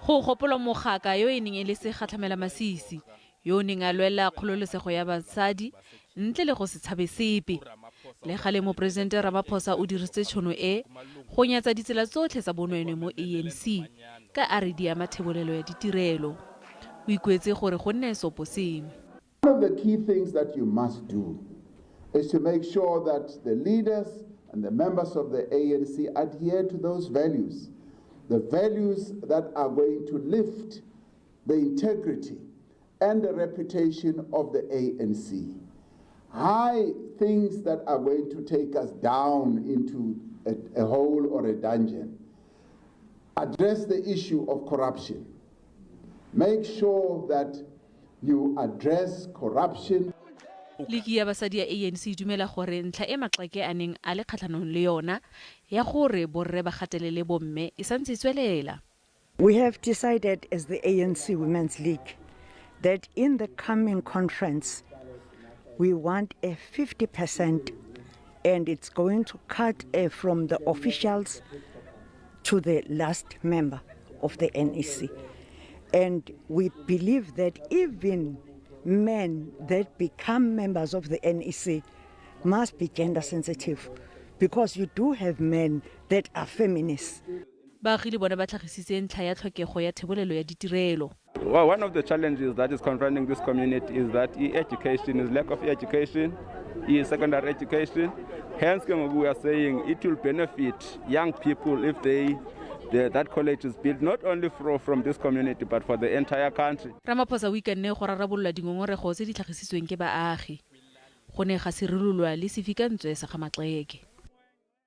Go gopola mogaka yo e neng e le segatlhamela masisi yo o neng a lwela kgololesego ya basadi ntle le go se tshabe sepe. Le gale Moporesidente Ramaphosa o dirisitse tšhono e go nyatsa ditsela tsotlhe tsa bonweenwee mo ANC ka a re di ama thebolelo ya ditirelo. O ikuetse gore go nne seopo sengwe. One of the key things that you must do is to make sure that the leaders and the members of the ANC adhere to those values, the values that are going to lift the integrity and the reputation of the ANC. High things that are going to take us down into a hole or a dungeon. Address the issue of corruption. Make sure that you address corruption. Liki ya basadi ya ANC dumela gore ntlha e Maxeke a neng a le kgatlhanong le yona ya gore borre ba gatelele bomme e santse e tswelela. We have decided as the ANC Women's League that in the coming conference we want a 50%, and it's going to cut from the officials to the last member of the NEC. And we believe that even men that become members of the NEC must be gender sensitive, because you do have men that are feminists. Baagile bona ba tlhagisitse ntlha ya tlhokego ya thebolelo ya ditirelo. Well, one of the challenges that is confronting this community is that education is lack of education, secondary education. Hence, we are saying it will benefit young people if that college is built not only from this community but for the entire country. Ramaphosa o ikanne go rarabolola dingongorego tse di tlhagisitsweng ke baagi. Go ne ga se rilolwa le sefikantswe sa ga Maxeke.